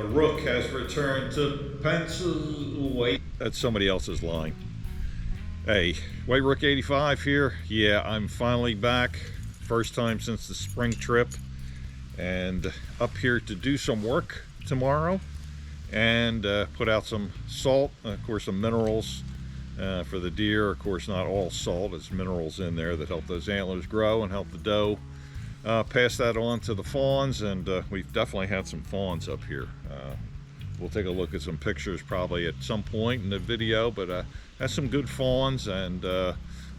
The rook has returned to Pennsylvania. That's somebody else's line. Hey, White Rook 85 here. Yeah, I'm finally back. First time since the spring trip. And up here to do some work tomorrow. And put out some salt, of course some minerals for the deer. Of course not all salt, there's minerals in there that help those antlers grow and help the doe. Pass that on to the fawns, and we've definitely had some fawns up here. We'll take a look at some pictures probably at some point in the video, but that's some good fawns, and yeah,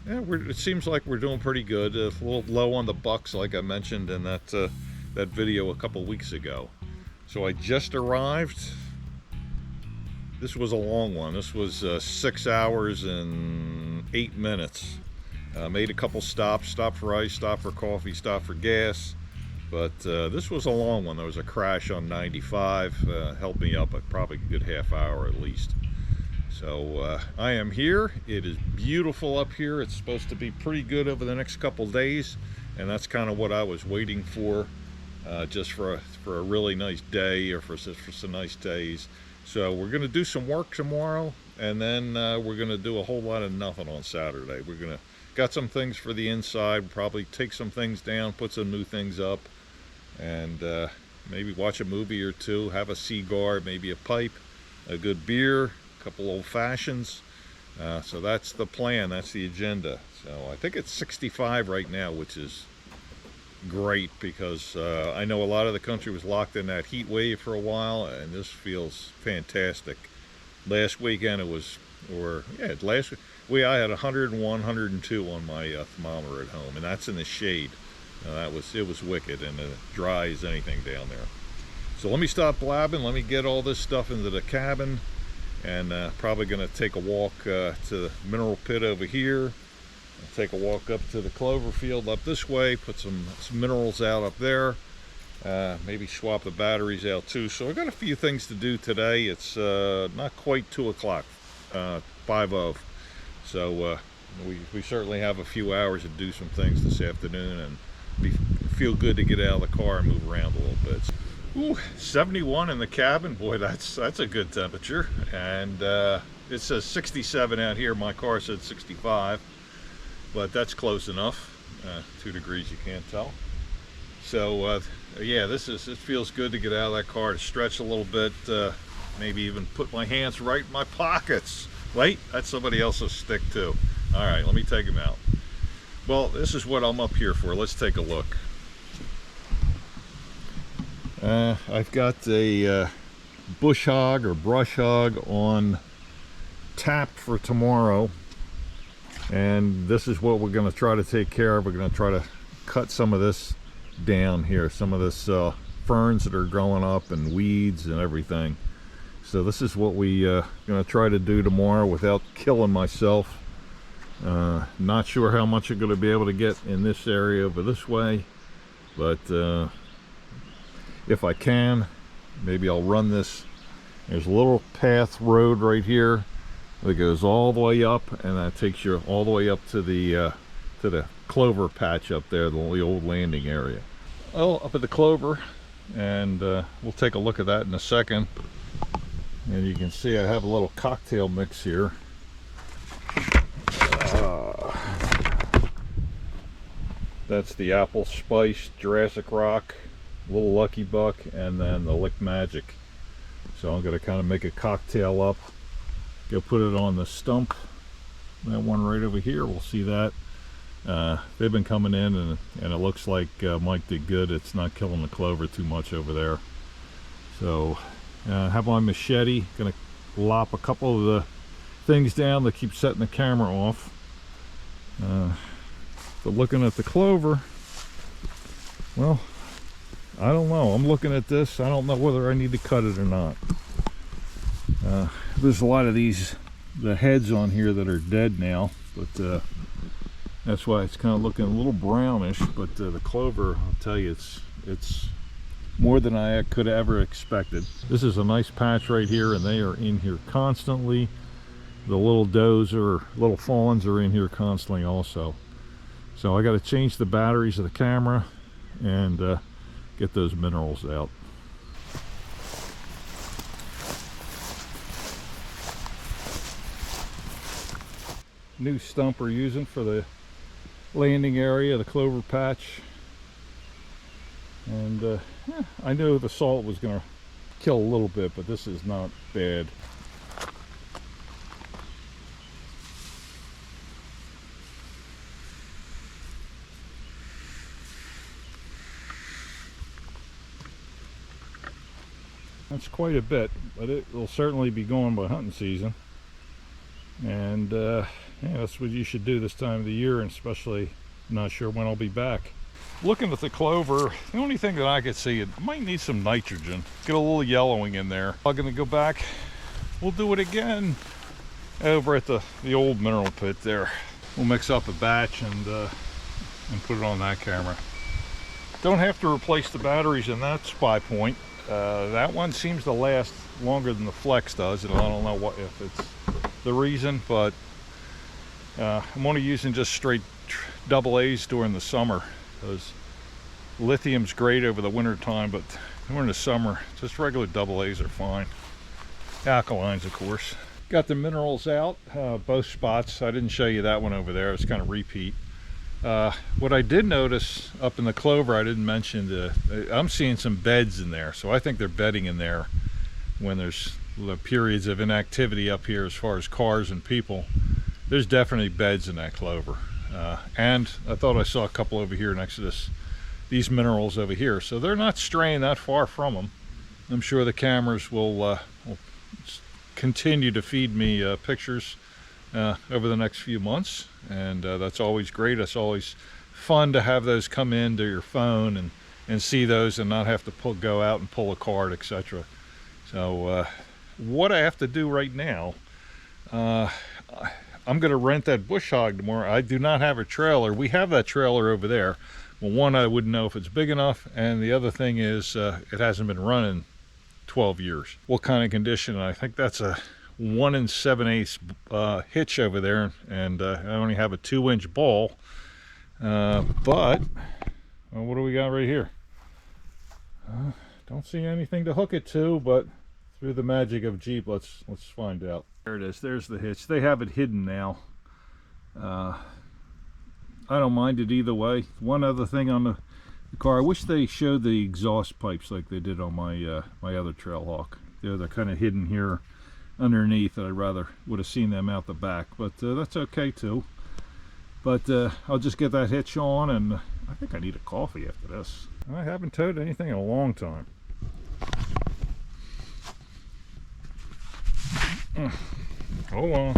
it seems like we're doing pretty good. A little low on the bucks, like I mentioned in that video a couple weeks ago. So I just arrived. This was a long one. This was 6 hours and 8 minutes. Made a couple stops, stopped for ice, stopped for coffee, stopped for gas. But this was a long one. There was a crash on 95. Held me up probably a good half hour at least. So I am here. It is beautiful up here. It's supposed to be pretty good over the next couple days. And that's kind of what I was waiting for. Just for a really nice day, or for some nice days. So we're going to do some work tomorrow, and then we're going to do a whole lot of nothing on Saturday. We're going to got some things for the inside, probably take some things down, put some new things up, and maybe watch a movie or two, have a cigar, maybe a pipe, a good beer, a couple old fashions. So that's the plan, that's the agenda. So I think it's 65 right now, which is great, because I know a lot of the country was locked in that heat wave for a while, and this feels fantastic. Last weekend it was, I had 101, 102 on my thermometer at home, and that's in the shade. It was wicked, and dry as anything down there. So let me stop blabbing. Let me get all this stuff into the cabin, and probably going to take a walk to the mineral pit over here. I'll take a walk up to the clover field up this way, put some minerals out up there, maybe swap the batteries out too. So I've got a few things to do today. It's not quite 2 o'clock, 5 of. So we certainly have a few hours to do some things this afternoon, and feel good to get out of the car and move around a little bit. Ooh, 71 in the cabin. Boy, that's a good temperature. And it says 67 out here. My car said 65. But that's close enough. 2 degrees, you can't tell. So yeah, it feels good to get out of that car, to stretch a little bit, maybe even put my hands right in my pockets. Wait, that's somebody else's stick too. All right, let me take him out. Well, this is what I'm up here for. Let's take a look. I've got a bush hog or brush hog on tap for tomorrow. And this is what we're going to try to take care of. We're going to try to cut some of this down here, some of this ferns that are growing up, and weeds and everything. So this is what we're going to try to do tomorrow without killing myself. Not sure how much I'm going to be able to get in this area over this way, but if I can, maybe I'll run this. There's a little path road right here that goes all the way up, and that takes you all the way up to the Clover Patch up there, the old landing area. Well, up at the Clover, and we'll take a look at that in a second. And you can see I have a little cocktail mix here. That's the Apple Spice, Jurassic Rock, Little Lucky Buck, and then the Lick Magic. So I'm going to kind of make a cocktail up. Go put it on the stump. That one right over here, we'll see that. They've been coming in, and it looks like Mike did good. It's not killing the clover too much over there. So have my machete. Gonna lop a couple of the things down that keep setting the camera off. But looking at the clover, well, I don't know. I'm looking at this. I don't know whether I need to cut it or not. There's a lot of the heads on here that are dead now, but that's why it's kind of looking a little brownish. But the clover, I'll tell you, it's more than I could have ever expected. This is a nice patch right here, and they are in here constantly. The little does or little fawns are in here constantly also. So I got to change the batteries of the camera and get those minerals out. new stump we're using for the landing area, the Clover Patch. And yeah, I knew the salt was going to kill a little bit, but this is not bad. That's quite a bit, but it will certainly be going by hunting season. And yeah, that's what you should do this time of the year, and especially not sure when I'll be back. Looking at the clover, the only thing that I could see, it might need some nitrogen. Get a little yellowing in there. I'm gonna go back. We'll do it again over at the old mineral pit there. We'll mix up a batch and put it on that camera. Don't have to replace the batteries in that spy point. That one seems to last longer than the Flex does, and I don't know what if it's the reason, but I'm only using just straight AA's during the summer, because lithium's great over the winter time, but during the summer just regular AA's are fine. Alkalines, of course. Got the minerals out, both spots. I didn't show you that one over there. It's kind of repeat. What I did notice up in the clover, I didn't mention, I'm seeing some beds in there, so I think they're bedding in there when there's the periods of inactivity up here as far as cars and people. There's definitely beds in that clover. And I thought I saw a couple over here next to these minerals over here, so they're not straying that far from them. I'm sure the cameras will continue to feed me pictures over the next few months, and that's always great. It's always fun to have those come into your phone and see those and not have to go out and pull a card, etc. So what I have to do right now, I'm going to rent that Bush Hog tomorrow. I do not have a trailer. We have that trailer over there. Well, one, I wouldn't know if it's big enough, and the other thing is it hasn't been running 12 years. What kind of condition? I think that's a 1 7/8 hitch over there, and I only have a 2-inch ball. But well, what do we got right here? Don't see anything to hook it to, but through the magic of Jeep, let's find out. There it is. There's the hitch. They have it hidden now. I don't mind it either way. One other thing on the car, I wish they showed the exhaust pipes like they did on my my other Trailhawk. They're kind of hidden here underneath. I rather would have seen them out the back, but that's okay too. But I'll just get that hitch on, and I think I need a coffee after this. I haven't towed anything in a long time. Hold on.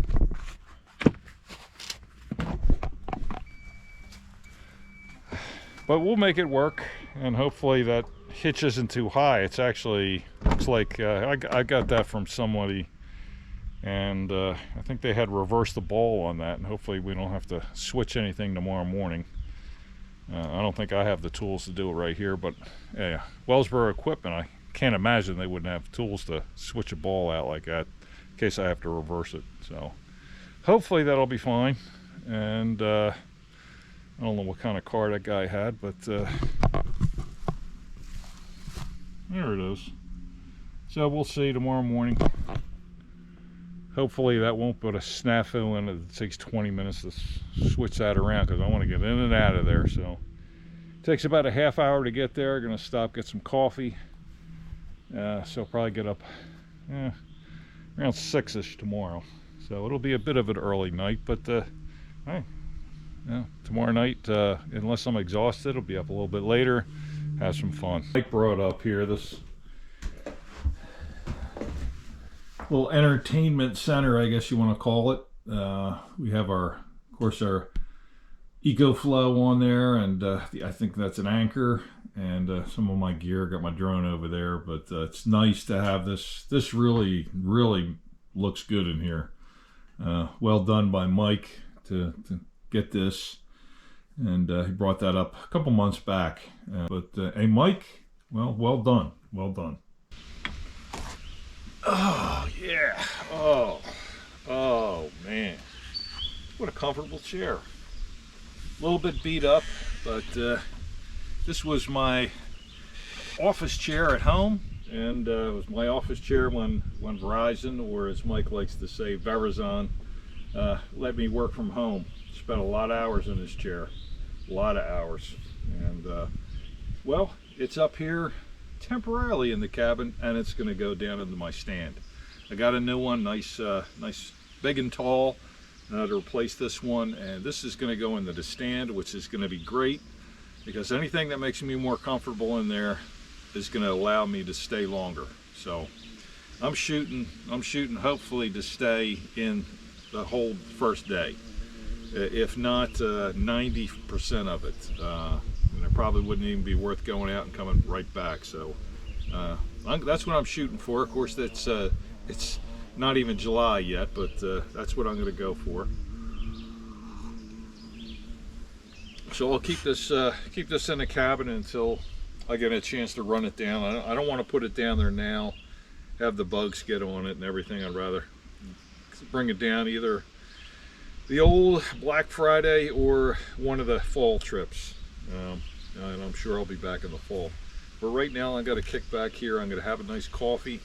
But we'll make it work, and hopefully that hitch isn't too high. It's actually, looks like I got that from somebody, and I think they had reversed the ball on that, and hopefully we don't have to switch anything tomorrow morning. I don't think I have the tools to do it right here, but yeah, Wellsboro equipment, I can't imagine they wouldn't have tools to switch a ball out like that in case I have to reverse it. So hopefully that'll be fine. And I don't know what kind of car that guy had, but there it is. So we'll see tomorrow morning. Hopefully that won't put a snafu in it. It takes 20 minutes to switch that around, because I want to get in and out of there. So it takes about a half hour to get there. Gonna stop, get some coffee. So I'll probably get up around 6-ish tomorrow. So it'll be a bit of an early night, but hey, yeah, tomorrow night, unless I'm exhausted, I'll be up a little bit later, have some fun. Mike brought up here this little entertainment center, I guess you want to call it. We have of course our EcoFlow on there, and I think that's an anchor, and some of my gear. Got my drone over there, but it's nice to have this. This really looks good in here. Well done by Mike to get this, and he brought that up a couple months back. But hey, Mike, well done. Oh yeah. Oh man, what a comfortable chair. A little bit beat up, but this was my office chair at home, and it was my office chair when Verizon, or as Mike likes to say, Verizon, let me work from home. Spent a lot of hours in this chair, a lot of hours. And well, it's up here temporarily in the cabin, and it's going to go down into my stand. I got a new one, nice big and tall, to replace this one, and this is going to go into the stand, which is going to be great because anything that makes me more comfortable in there is going to allow me to stay longer. So I'm shooting hopefully to stay in the whole first day, if not 90% of it. And it probably wouldn't even be worth going out and coming right back. So that's what I'm shooting for. Of course, that's it's not even July yet, but that's what I'm going to go for. So I'll keep this in the cabin until I get a chance to run it down. I don't want to put it down there now, have the bugs get on it and everything. I'd rather bring it down either the old Black Friday or one of the fall trips. And I'm sure I'll be back in the fall. But right now I got to kick back here. I'm going to have a nice coffee.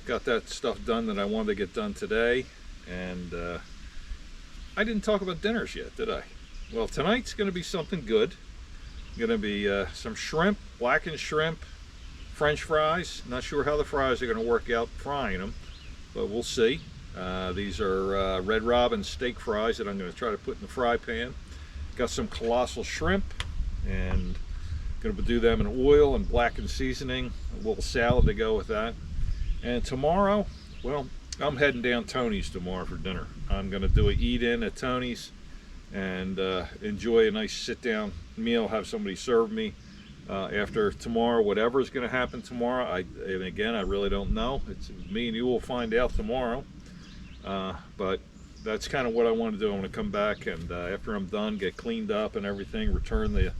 Got that stuff done that I wanted to get done today. And I didn't talk about dinners yet, did I? Well, tonight's going to be something good. Going to be some shrimp, blackened shrimp, French fries. Not sure how the fries are going to work out frying them, but we'll see. These are Red Robin steak fries that I'm going to try to put in the fry pan. Got some colossal shrimp, and going to do them in oil and blackened seasoning. A little salad to go with that. And tomorrow, well, I'm heading down Tony's tomorrow for dinner. I'm going to do an eat-in at Tony's and enjoy a nice sit-down meal, have somebody serve me. After tomorrow, whatever is going to happen tomorrow, and again, I really don't know. It's me and you will find out tomorrow. But that's kind of what I want to do. I want to come back and after I'm done, get cleaned up and everything, return the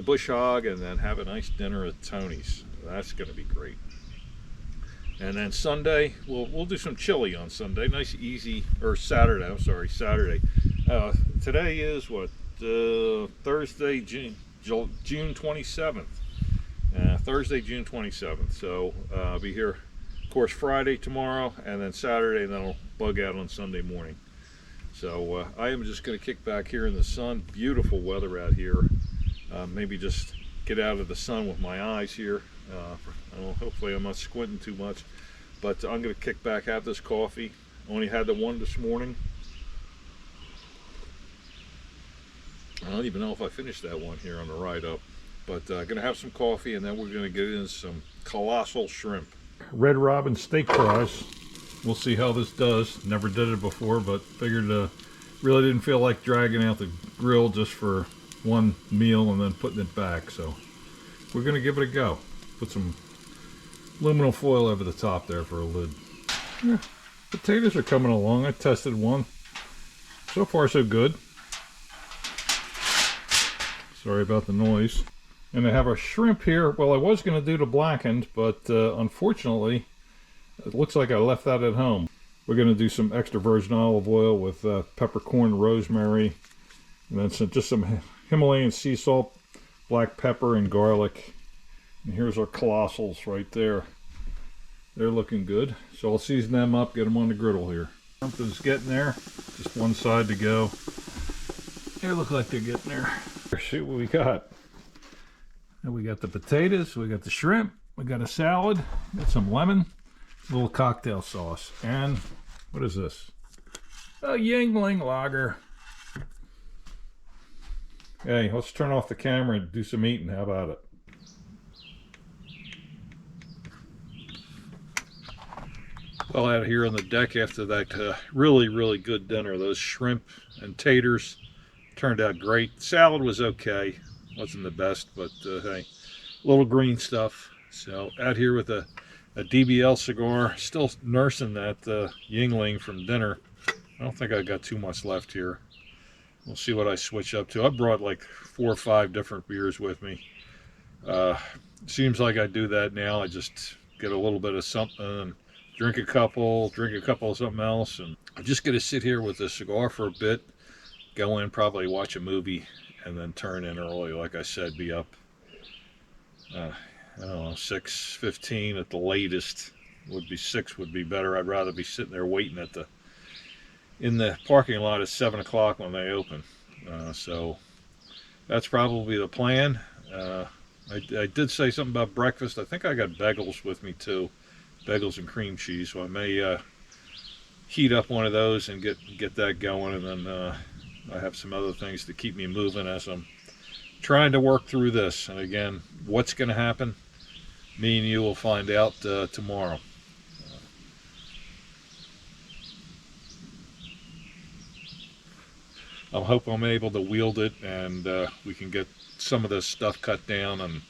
Bush Hog, and then have a nice dinner at Tony's. That's going to be great. And then Sunday, we'll do some chili on Sunday. Nice, easy, or Saturday. I'm sorry, Saturday. Today is what? Thursday, June 27th. Thursday, June 27th. So I'll be here, of course, Friday tomorrow, and then Saturday, and then I'll bug out on Sunday morning. So I am just going to kick back here in the sun. Beautiful weather out here. Maybe just get out of the sun with my eyes here. Hopefully I'm not squinting too much, but I'm going to kick back, have this coffee. Only had the one this morning. I don't even know if I finished that one here on the ride up, but I'm going to have some coffee, and then we're going to get into some colossal shrimp. Red Robin steak fries. We'll see how this does. Never did it before, but figured really didn't feel like dragging out the grill just for one meal and then putting it back. So we're going to give it a go. Put some aluminum foil over the top there for a lid. Yeah, potatoes are coming along. I tested one. So far so good. Sorry about the noise. And I have a shrimp here. Well, I was going to do the blackened, but unfortunately, it looks like I left that at home. We're going to do some extra virgin olive oil with peppercorn, rosemary, and then just some Himalayan sea salt, black pepper, and garlic. And here's our colossals right there. They're looking good. So I'll season them up, get them on the griddle here. Something's getting there. Just one side to go. They look like they're getting there. See what we got. And we got the potatoes, we got the shrimp, we got a salad, got some lemon, a little cocktail sauce, and what is this? A Yingling lager. Hey, let's turn off the camera and do some eating. How about it? Well, out here on the deck after that really, really good dinner, those shrimp and taters turned out great. Salad was okay. Wasn't the best, but hey, little green stuff. So out here with a DBL cigar, still nursing that Yingling from dinner. I don't think I got too much left here. We'll see what I switch up to. I brought like 4 or 5 different beers with me. Seems like I do that now. I just get a little bit of something, drink a couple of something else, and I'm just gonna sit here with the cigar for a bit, go in, probably watch a movie, and then turn in early. Like I said, be up, I don't know, 6:15 at the latest. Would be 6 would be better. I'd rather be sitting there waiting at the in the parking lot at 7 o'clock when they open. So that's probably the plan. I did say something about breakfast. I think I got bagels with me too, bagels and cream cheese. So I may heat up one of those and get that going, and then I have some other things to keep me moving as I'm trying to work through this. And again, what's going to happen, me and you will find out tomorrow. I hope I'm able to wield it, and we can get some of this stuff cut down and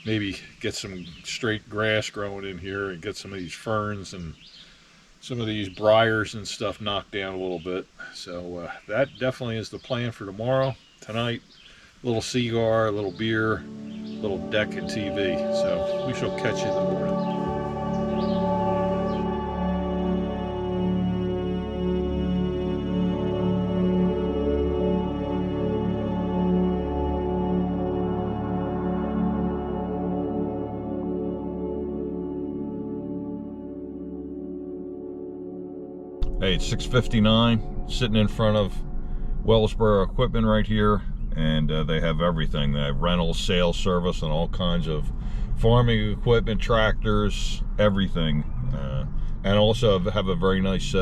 maybe get some straight grass growing in here and get some of these ferns and some of these briars and stuff knocked down a little bit. So that definitely is the plan for tomorrow. Tonight, a little cigar, a little beer, a little deck and TV. So we shall catch you in the morning. Hey, it's 6:59, sitting in front of Wellsboro equipment right here, and they have everything. They have rental, sales, service, and all kinds of farming equipment, tractors, everything. And also have a very nice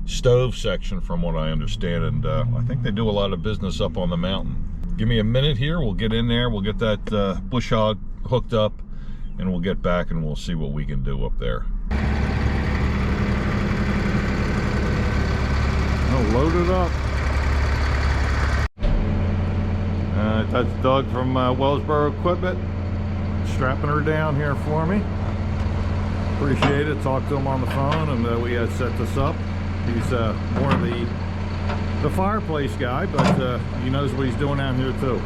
stove section from what I understand, and I think they do a lot of business up on the mountain. Give me a minute here, we'll get in there, we'll get that Bush Hog hooked up, and we'll get back and we'll see what we can do up there. Load it up. That's Doug from Wellsboro Equipment, strapping her down here for me. Appreciate it. Talked to him on the phone, and we had set this up. He's more of the fireplace guy, but he knows what he's doing out here too.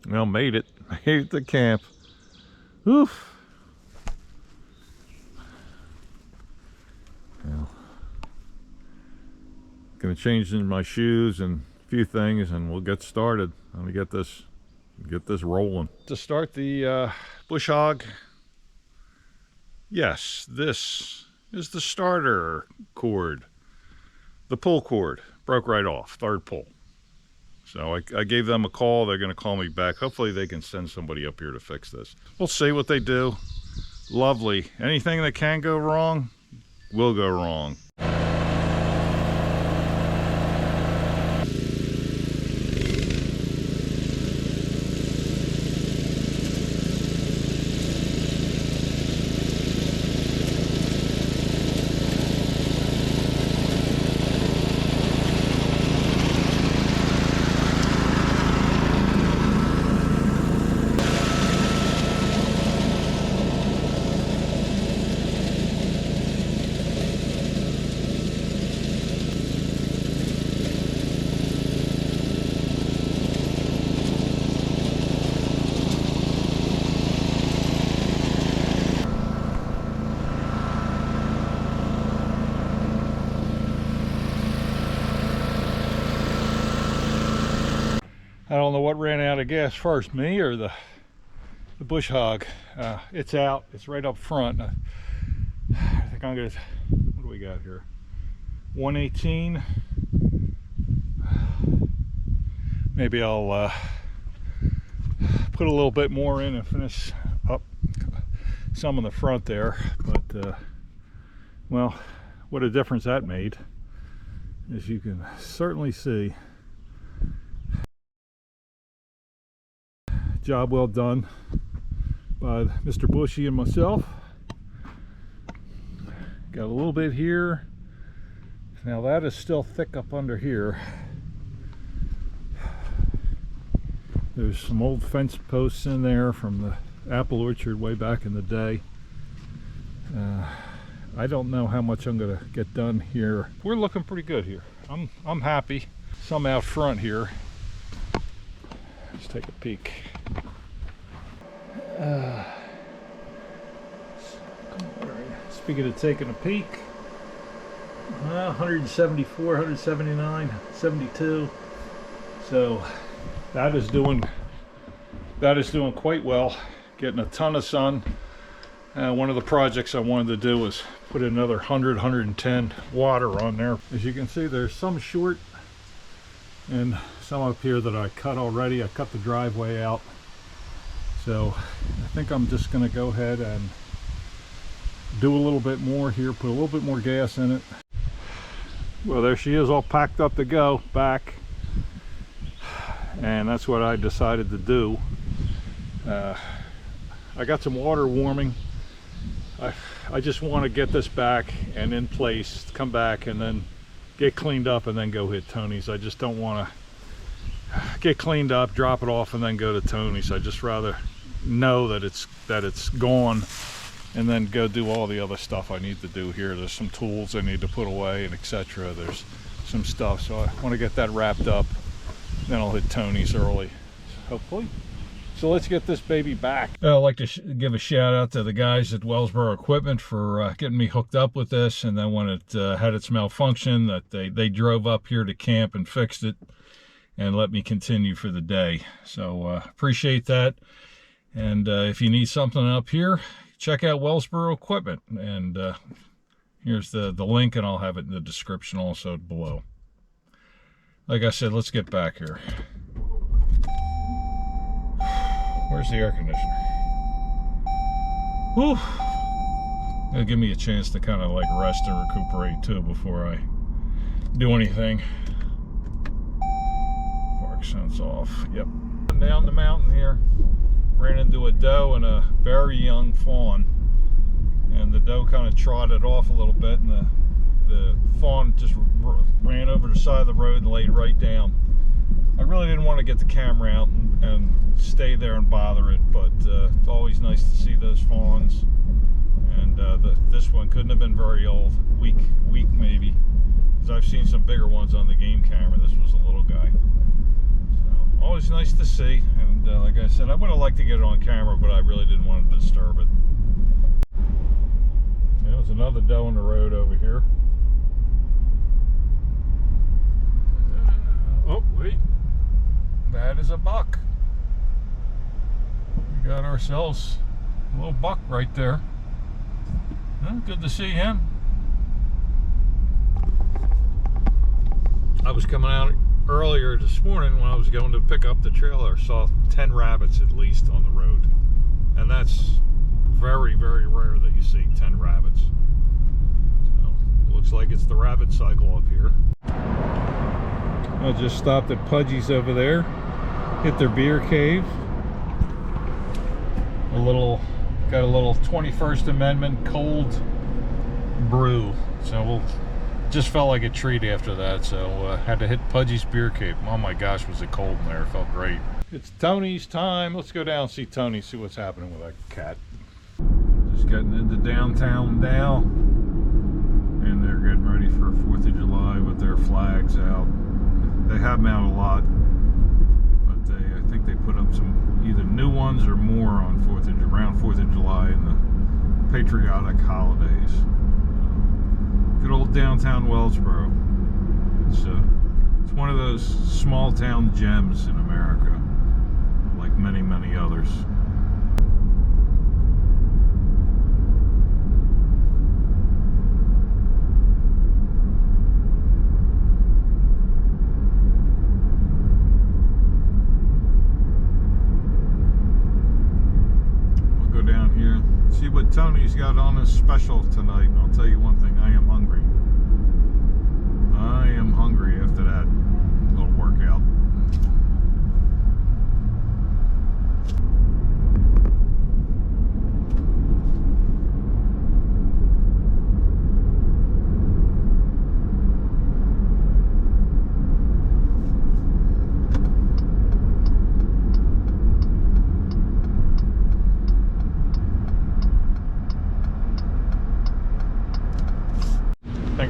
Well, made it to camp. Oof. Gonna change in my shoes and a few things, and we'll get started. Let me get this rolling. To start the Bush Hog, yes, this is the starter cord. The pull cord broke right off, third pull. So I gave them a call. They're gonna call me back. Hopefully they can send somebody up here to fix this. We'll see what they do. Lovely. Anything that can go wrong will go wrong. I don't know what ran out of gas first, me or the Bush Hog. It's out. It's right up front. I think I'm gonna. What do we got here? 118. Maybe I'll put a little bit more in and finish up some in the front there. But well, what a difference that made, as you can certainly see. Job well done by Mr. Bushy and myself. Got a little bit here. Now that is still thick up under here. There's some old fence posts in there from the apple orchard way back in the day. I don't know how much I'm gonna get done here. We're looking pretty good here. I'm happy. Some out front here. Let's take a peek. Speaking of taking a peek, 174, 179, 72. So that is doing quite well. Getting a ton of sun. One of the projects I wanted to do was put another 110 water on there. As you can see, there's some short and some up here that I cut already. I cut the driveway out. So I think I'm just going to go ahead and do a little bit more here, put a little bit more gas in it. Well, there she is, all packed up to go back. And that's what I decided to do. I got some water warming. I just want to get this back and in place, come back and then get cleaned up and then go hit Tony's. I just don't want to get cleaned up, drop it off and then go to Tony's. I just rather know that it's gone and then go do all the other stuff I need to do here. There's some tools I need to put away and etc. There's some stuff, so I want to get that wrapped up. Then I'll hit Tony's early, hopefully. So let's get this baby back. I'd like to give a shout out to the guys at Wellsboro Equipment for getting me hooked up with this. And then when it had its malfunction, that they drove up here to camp and fixed it and let me continue for the day. So appreciate that. And if you need something up here, check out Wellsboro Equipment. And here's the link, and I'll have it in the description also below. Like I said, let's get back here. Where's the air conditioner? Whew. It'll give me a chance to kind of like rest and recuperate too before I do anything. Park sense off. Yep. Down the mountain here, ran into a doe and a very young fawn. And the doe kind of trotted off a little bit, and the fawn just ran over the side of the road and laid right down. I really didn't want to get the camera out and stay there and bother it, but it's always nice to see those fawns. And this one couldn't have been very old, week maybe, because I've seen some bigger ones on the game camera. This was a little guy. So always nice to see. And like I said, I would have liked to get it on camera, but I really didn't want to disturb it. There's another doe on the road over here. Oh, wait. That is a buck. We got ourselves a little buck right there. Good to see him. I was coming out earlier this morning when I was going to pick up the trailer. Saw 10 rabbits at least on the road. And that's very, very rare that you see 10 rabbits. So, looks like it's the rabbit cycle up here. I just stopped at Pudgies over there, hit their beer cave. Got a little 21st Amendment cold brew. So just felt like a treat after that. So had to hit Pudgies beer cave. Oh my gosh, was it cold in there? It felt great. It's Tony's time. Let's go down and see Tony, see what's happening with that cat. Just getting into downtown now. And they're getting ready for 4th of July with their flags out. They have them out a lot, but I think they put up some either new ones or more on around 4th of July and the patriotic holidays. Good old downtown Wellsboro. It's one of those small town gems in America, like many, many others. See what Tony's got on his special tonight. I'll tell you one thing, I am hungry. I am hungry after that little workout.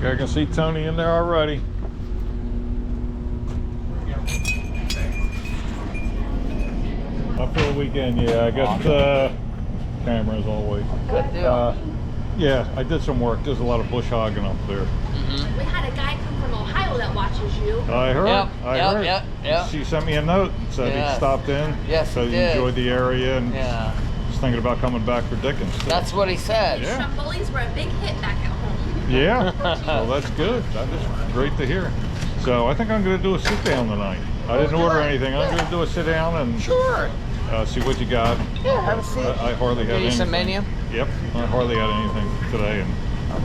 I can see Tony in there already. Up for the weekend, yeah. I got camera as always. Good deal. Yeah, I did some work. There's a lot of bush hogging up there. Mm-hmm. We had a guy come from Ohio that watches you. I heard. I heard. Yep. She sent me a note and said he stopped in. Yes, so he you did. enjoyed the area and thinking about coming back for Dickens. Too. That's what he said. Yeah. Stromboli's were a big hit back at home. Yeah. Well, that's good. That is great to hear. So I think I'm going to do a sit down tonight. I didn't order anything. I'm going to do a sit down and Sure. See what you got. Yeah, have a seat. I hardly had Give you anything. some menu? Yep. I hardly had anything today, and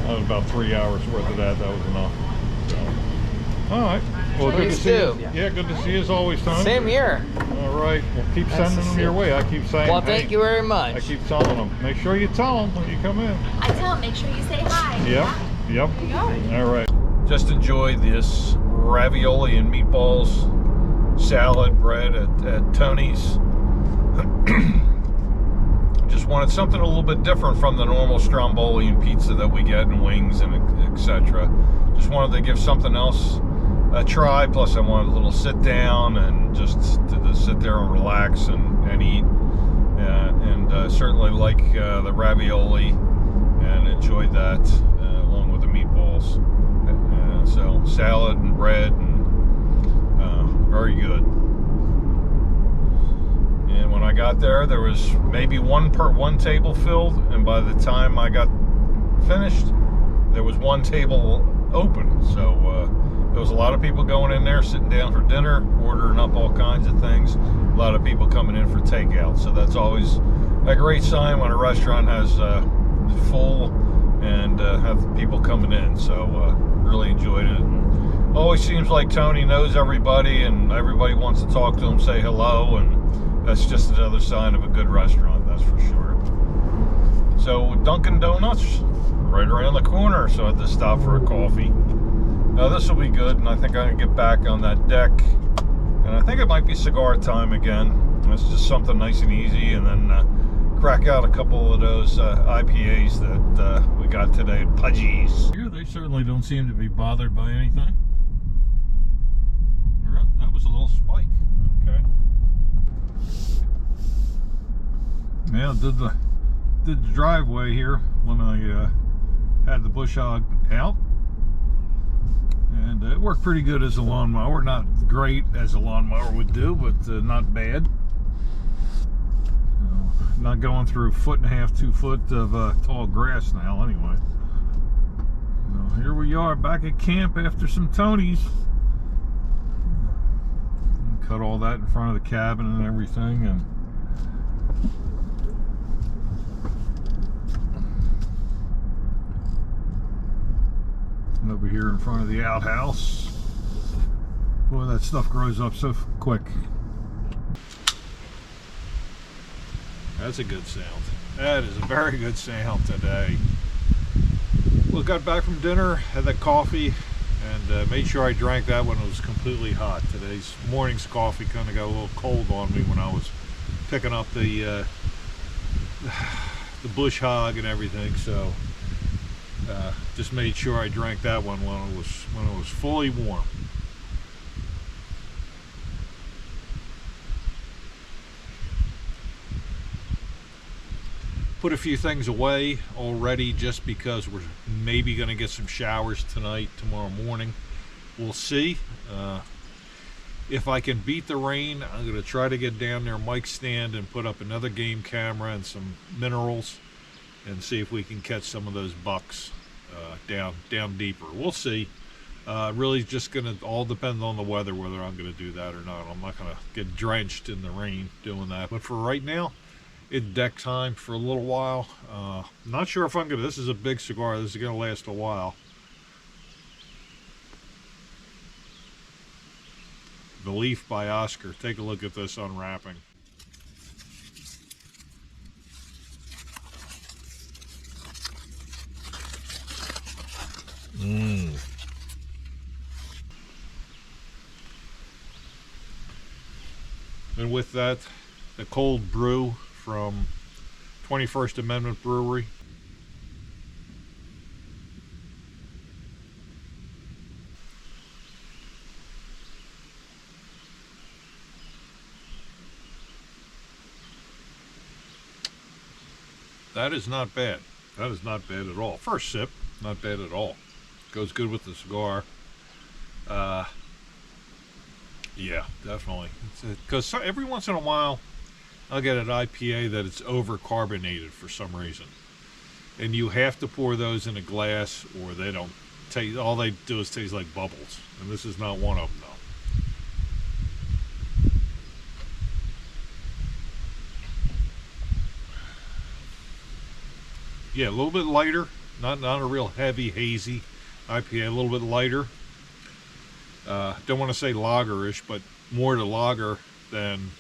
that was about 3 hours worth of that. That was enough. So, all right. Well, good to Please see you. do. Yeah, good to see you as always, Tony. Same here. All right. Well, keep sending them your way. I keep saying. Well, thank you very much. I keep telling them. Make sure you tell them when you come in. I tell them, make sure you say hi. Yep. Yep. There you go. All right. Just enjoyed this ravioli and meatballs salad bread at Tony's. Just wanted something a little bit different from the normal Stromboli and pizza that we get and wings and etc. Just wanted to give something else a try. Plus, I wanted a little sit down and just to sit there and relax and eat. And certainly like the ravioli and enjoyed that along with the meatballs. So salad and bread and very good. And when I got there was maybe one table filled, and by the time I got finished, there was one table open. So there was a lot of people going in there, sitting down for dinner, ordering up all kinds of things. A lot of people coming in for takeout. So that's always a great sign when a restaurant has full and have people coming in. So really enjoyed it. Always seems like Tony knows everybody, and everybody wants to talk to him, say hello, and that's just another sign of a good restaurant, that's for sure. So Dunkin' Donuts, right around the corner, so I had to stop for a coffee. Now this will be good, and I think I can get back on that deck. And I think it might be cigar time again. It's just something nice and easy, and then crack out a couple of those IPAs that we got today at Pudgies. Here they certainly don't seem to be bothered by anything. That was a little spike. Okay. Yeah, did the driveway here when I had the Bush Hog out, and it worked pretty good as a lawnmower. Not great as a lawnmower would do, but not bad. Not going through 1.5 to 2 foot of tall grass now, anyway. So here we are back at camp after some Tonys. Cut all that in front of the cabin and everything, and over here in front of the outhouse. Boy, that stuff grows up so quick. That's a good sound. That is a very good sound today. Well, got back from dinner, had that coffee, and made sure I drank that when it was completely hot. Today's morning's coffee kind of got a little cold on me when I was picking up the Bush Hog and everything, so just made sure I drank that one when it was fully warm. Put a few things away already just because we're maybe going to get some showers tonight, tomorrow morning. We'll see. If I can beat the rain, I'm going to try to get down there mic stand and put up another game camera and some minerals and see if we can catch some of those bucks down deeper. We'll see. Really just going to all depend on the weather whether I'm going to do that or not. I'm not going to get drenched in the rain doing that. But for right now, it's deck time for a little while. Not sure if I'm gonna. This is a big cigar. This is gonna last a while. The Leaf by Oscar. Take a look at this unwrapping. And with that, the cold brew from 21st Amendment Brewery. That is not bad. That is not bad at all. First sip, not bad at all. Goes good with the cigar. Yeah, definitely. Because every once in a while, I'll get an IPA that it's over carbonated for some reason. And you have to pour those in a glass or they don't taste, all they do is taste like bubbles. And this is not one of them though. Yeah, a little bit lighter, not a real heavy, hazy IPA, a little bit lighter. Don't want to say lagerish, but more to lager than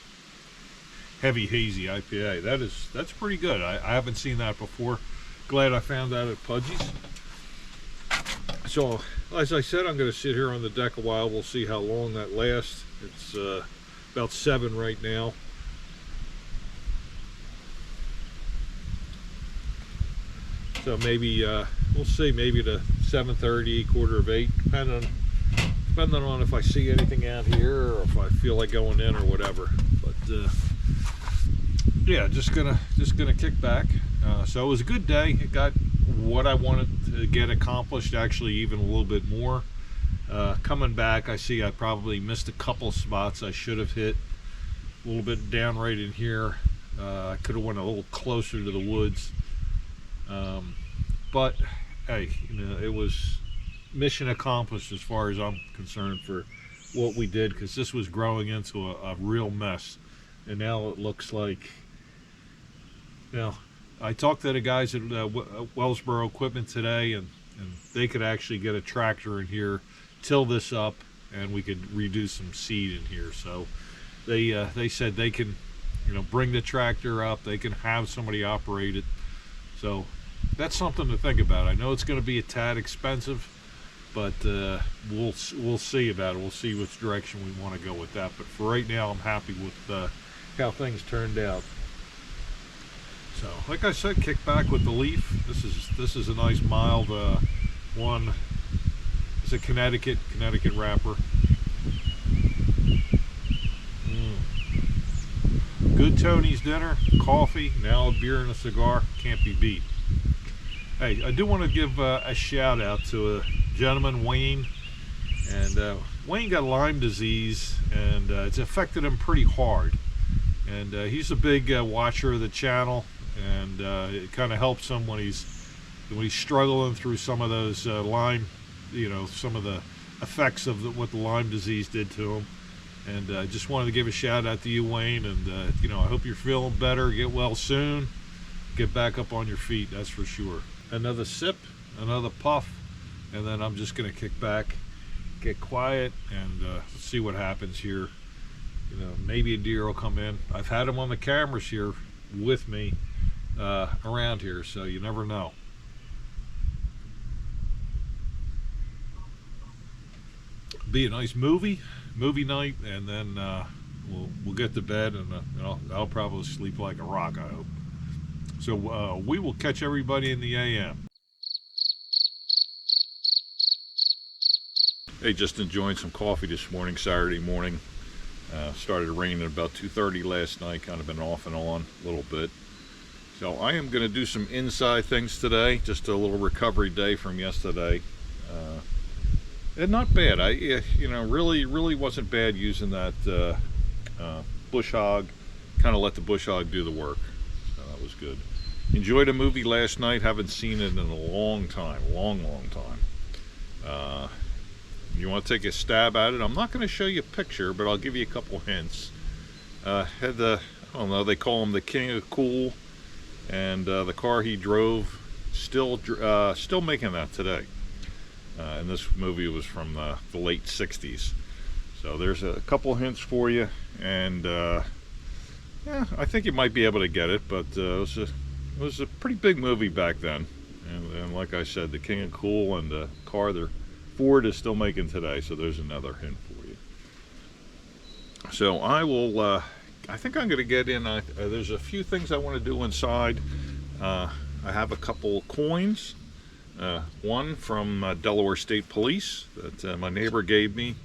heavy, hazy IPA. That's pretty good. I haven't seen that before. Glad I found that at Pudgies. So, as I said, I'm going to sit here on the deck a while. We'll see how long that lasts. It's about 7 right now. So maybe we'll see, maybe to 7:30, 7:45, depending on if I see anything out here or if I feel like going in or whatever. But yeah, just gonna kick back. So it was a good day. It got what I wanted to get accomplished, actually even a little bit more. Coming back, I see I probably missed a couple spots I should have hit. A little bit down right in here. I could have went a little closer to the woods. But hey, you know, it was mission accomplished as far as I'm concerned for what we did, because this was growing into a real mess, and now it looks like, you know, I talked to the guys at Wellsboro Equipment today, and they could actually get a tractor in here, till this up, and we could redo some seed in here. So they said they can, you know, bring the tractor up, they can have somebody operate it. So that's something to think about. I know it's going to be a tad expensive, but we'll see about it. We'll see which direction we want to go with that. But for right now, I'm happy with how things turned out. So, like I said, kick back with the leaf. This is a nice mild one. It's a Connecticut wrapper. Good Tony's dinner, coffee, now a beer and a cigar. Can't be beat. Hey, I do want to give a shout out to a gentleman, Wayne. And Wayne got Lyme disease, and it's affected him pretty hard. And he's a big watcher of the channel, and it kind of helps him when he's struggling through some of those Lyme, you know, some of the effects of what the Lyme disease did to him. And I just wanted to give a shout out to you, Wayne, and you know, I hope you're feeling better, get well soon, get back up on your feet, that's for sure. Another sip, another puff, and then I'm just gonna kick back, get quiet, and see what happens here. You know, maybe a deer will come in. I've had them on the cameras here with me around here, so you never know. Be a nice movie night, and then we'll get to bed, and I'll probably sleep like a rock, I hope. So we will catch everybody in the AM. Hey, just enjoying some coffee this morning, Saturday morning. Started raining at about 2:30 last night, kind of been off and on a little bit. So I am going to do some inside things today, just a little recovery day from yesterday. And not bad. You know, really wasn't bad using that Bush Hog. Kind of let the Bush Hog do the work. So that was good. Enjoyed a movie last night. Haven't seen it in a long time, long time. You want to take a stab at it? I'm not going to show you a picture, but I'll give you a couple hints. Had the, I don't know, they call him the King of Cool, and the car he drove, still making that today. And this movie was from the late 60s. So there's a couple hints for you, and yeah, I think you might be able to get it, but it was a pretty big movie back then. And like I said, the King of Cool and the car Ford is still making today, so there's another hint for you. So I will, I think I'm going to get in, there's a few things I want to do inside. I have a couple coins. One from Delaware State Police that my neighbor gave me.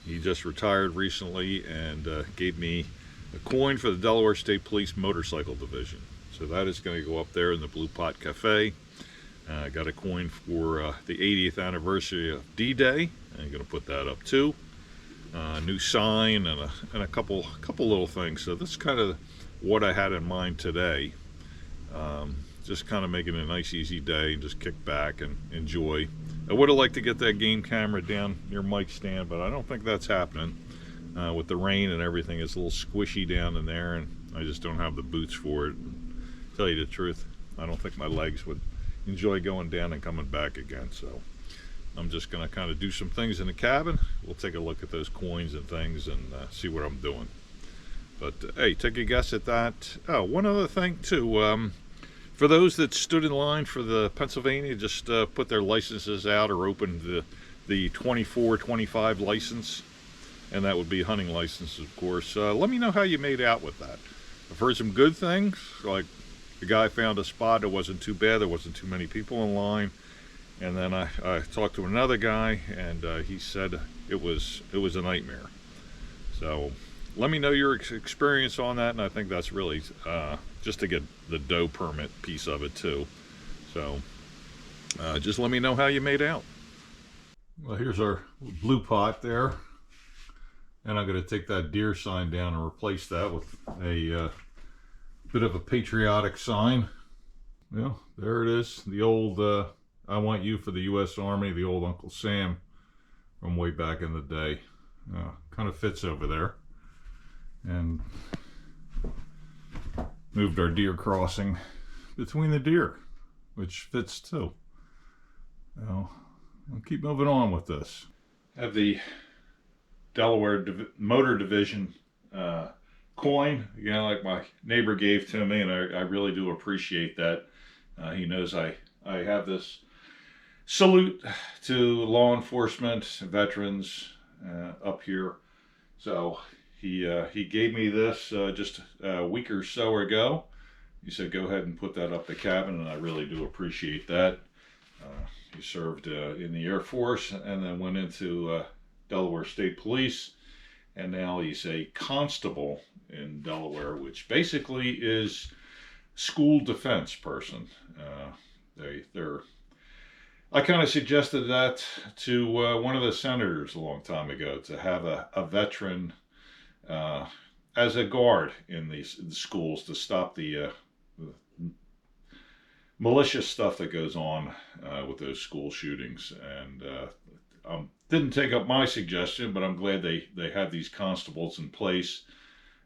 He just retired recently, and gave me a coin for the Delaware State Police Motorcycle Division. So that is going to go up there in the Blue Pot Cafe. I got a coin for the 80th anniversary of D-Day. I'm going to put that up too. A new sign and a couple little things. So this is kind of what I had in mind today. Just kind of making a nice easy day and just kick back and enjoy. I would have liked to get that game camera down near Mike's stand, but I don't think that's happening. With the rain and everything, it's a little squishy down in there, and I just don't have the boots for it. Tell you the truth, I don't think my legs would enjoy going down and coming back again. So I'm just going to kind of do some things in the cabin. We'll take a look at those coins and things and see what I'm doing. But hey, take a guess at that. Oh, one other thing too. For those that stood in line for the Pennsylvania, just put their licenses out or opened the 24-25 license, and that would be hunting licenses, of course. Let me know how you made out with that. I've heard some good things, like the guy found a spot that wasn't too bad, there wasn't too many people in line, and then I talked to another guy, and he said it was a nightmare. So let me know your experience on that, and I think that's really just to get the doe permit piece of it too. So just let me know how you made out. Well, here's our blue pot there, and I'm going to take that deer sign down and replace that with a bit of a patriotic sign. Well, there it is, the old I want you for the U.S. Army, the old Uncle Sam from way back in the day. Kind of fits over there. And moved our deer crossing between the deer, which fits too. Now, I'll keep moving on with this. I have the Delaware Motor Division coin, again, like my neighbor gave to me, and I really do appreciate that. He knows I have this salute to law enforcement, veterans up here. So he gave me this just a week or so ago. He said, go ahead and put that up the cabin, and I really do appreciate that. He served in the Air Force and then went into Delaware State Police, and now he's a constable in Delaware, which basically is school defense person. I kind of suggested that to one of the senators a long time ago, to have a veteran as a guard in the schools to stop the malicious stuff that goes on with those school shootings. And didn't take up my suggestion, but I'm glad they have these constables in place,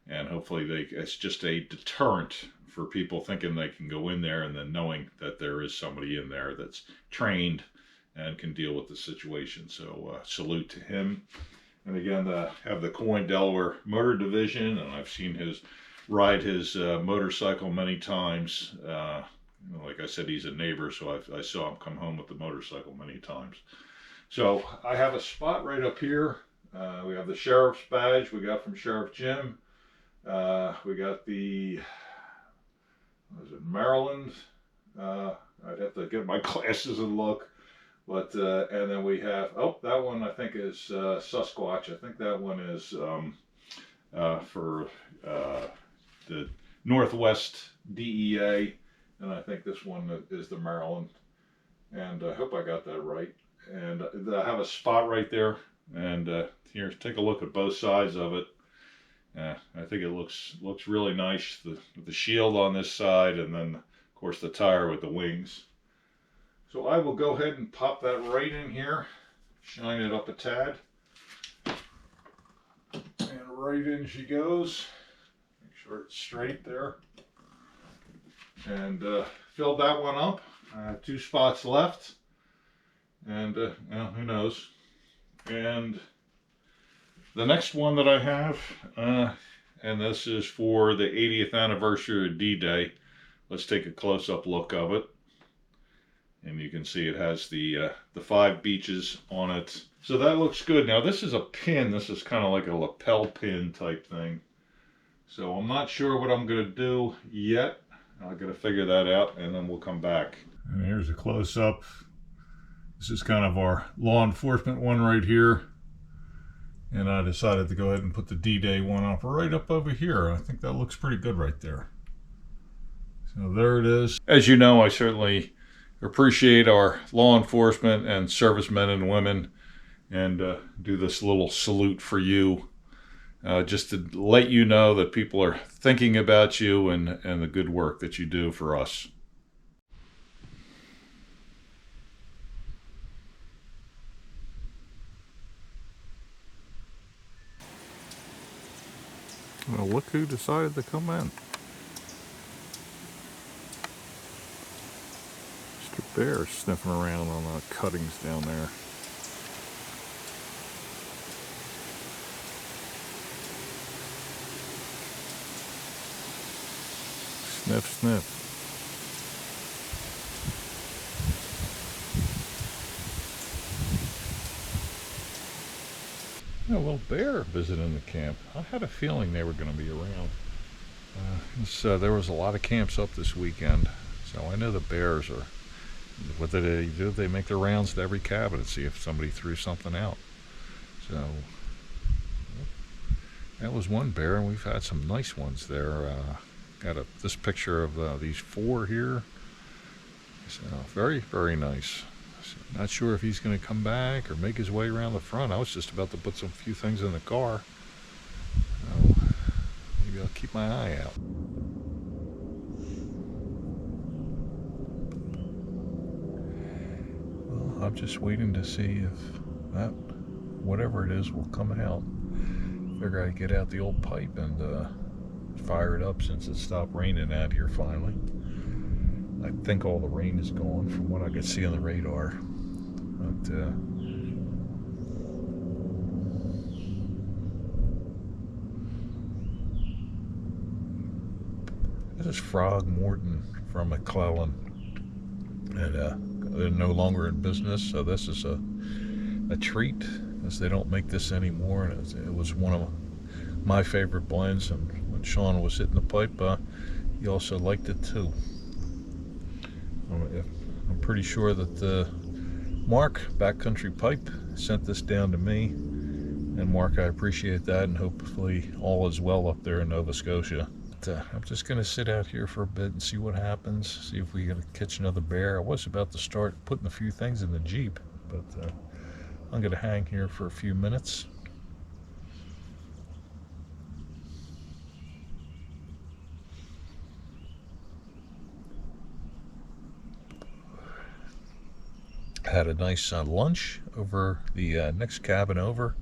and hopefully it's just a deterrent for people thinking they can go in there and then knowing that there is somebody in there that's trained and can deal with the situation. So salute to him. And again, have the coin Delaware Motor Division, and I've seen ride his motorcycle many times. Like I said, he's a neighbor, so I saw him come home with the motorcycle many times. So I have a spot right up here. We have the sheriff's badge we got from Sheriff Jim. We got the, what is it, Maryland? I'd have to get my glasses and look. But and then we have, oh, that one I think is Sasquatch. I think that one is for the Northwest DEA, and I think this one is the Maryland. And I hope I got that right. And I have a spot right there. And here, take a look at both sides of it. I think it looks really nice. The shield on this side, and then of course the tire with the wings. So I will go ahead and pop that right in here, shine it up a tad, and right in she goes. Make sure it's straight there, and filled that one up. I have 2 spots left, and well, who knows. And the next one that I have, and this is for the 80th anniversary of D-Day. Let's take a close-up look of it. And you can see it has the 5 beaches on it. So that looks good. Now this is a pin. This is kind of like a lapel pin type thing. So I'm not sure what I'm going to do yet. I'm going to figure that out, and then we'll come back. And here's a close-up. This is kind of our law enforcement one right here. And I decided to go ahead and put the D-Day one up right up over here. I think that looks pretty good right there. So there it is. As you know, I certainly appreciate our law enforcement and servicemen and women, and do this little salute for you. just to let you know that people are thinking about you and the good work that you do for us. Well, look who decided to come in. Mr. Bear sniffing around on the cuttings down there. Sniff, sniff. A little bear visiting the camp. I had a feeling they were going to be around. There was a lot of camps up this weekend, so I know the bears are. What do they do? They make their rounds to every cabin and see if somebody threw something out. So that was one bear, and we've had some nice ones there. Got this picture of these 4 here. So very, very nice. So not sure if he's going to come back or make his way around the front. I was just about to put some few things in the car. So maybe I'll keep my eye out. Well, I'm just waiting to see if that, whatever it is, will come out. Figure I'd get out the old pipe and fire it up since it stopped raining out here finally. I think all the rain is gone from what I could see on the radar. But this is Frog Morton from McClellan, and they're no longer in business, so this is a treat, as they don't make this anymore. And it was one of my favorite blends, and when Sean was hitting the pipe, he also liked it too. I'm pretty sure that Mark, Backcountry Pipe, sent this down to me, and Mark, I appreciate that, and hopefully all is well up there in Nova Scotia. But, I'm just going to sit out here for a bit and see what happens, see if we can catch another bear. I was about to start putting a few things in the Jeep, but I'm going to hang here for a few minutes. Had a nice lunch over the next cabin over.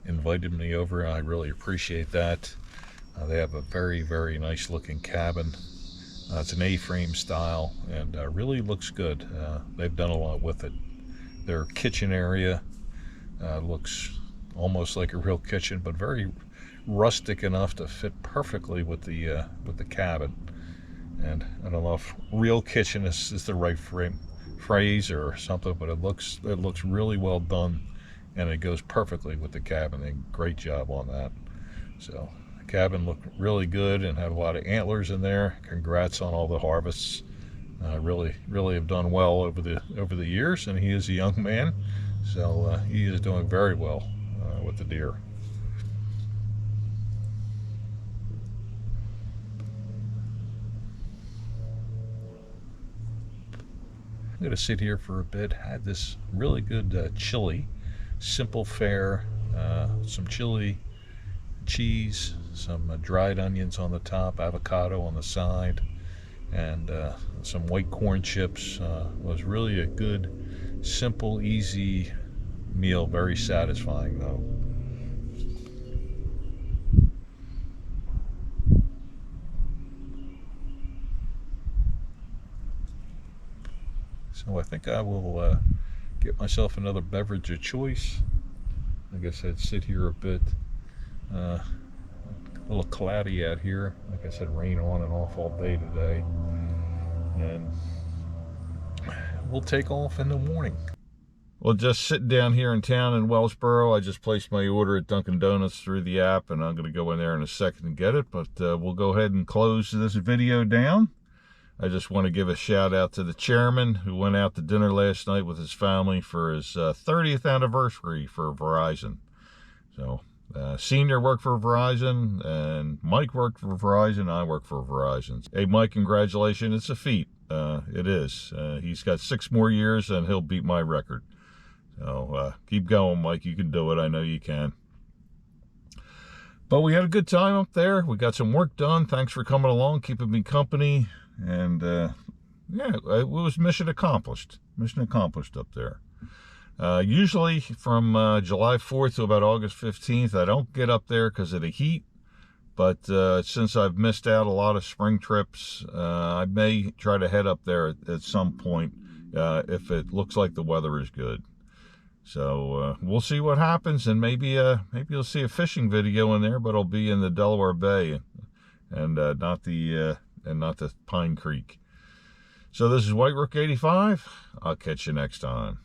Invited me over. I really appreciate that. They have a very, very nice looking cabin. It's an A-frame style, and really looks good. They've done a lot with it. Their kitchen area looks almost like a real kitchen, but very rustic enough to fit perfectly with the cabin. And I don't know if real kitchen is the right phrase or something, but it looks really well done, and it goes perfectly with the cabin. They did a great job on that. So the cabin looked really good and had a lot of antlers in there. Congrats on all the harvests. Really have done well over the years, and he is a young man, so he is doing very well with the deer. I'm going to sit here for a bit. Had this really good chili, simple fare, some chili, cheese, some dried onions on the top, avocado on the side, and some white corn chips. Was really a good, simple, easy meal. Very satisfying though. So I think I will get myself another beverage of choice. Like I said, sit here a bit. A little cloudy out here. Like I said, rain on and off all day today. And we'll take off in the morning. Well, just sitting down here in town in Wellsboro. I just placed my order at Dunkin' Donuts through the app, and I'm going to go in there in a second and get it. But we'll go ahead and close this video down. I just want to give a shout out to the chairman who went out to dinner last night with his family for his 30th anniversary for Verizon. So Senior worked for Verizon, and Mike worked for Verizon. I work for Verizon. Hey, Mike, congratulations. It's a feat. It is. He's got 6 more years, and he'll beat my record. So keep going, Mike. You can do it. I know you can. But we had a good time up there. We got some work done. Thanks for coming along, keeping me company. And yeah, it was mission accomplished. Mission accomplished up there. Usually from July 4th to about August 15th, I don't get up there because of the heat. But since I've missed out a lot of spring trips, I may try to head up there at some point if it looks like the weather is good. So we'll see what happens, and maybe you'll see a fishing video in there, but it'll be in the Delaware Bay and not the Pine Creek. So this is White Rook 85. I'll catch you next time.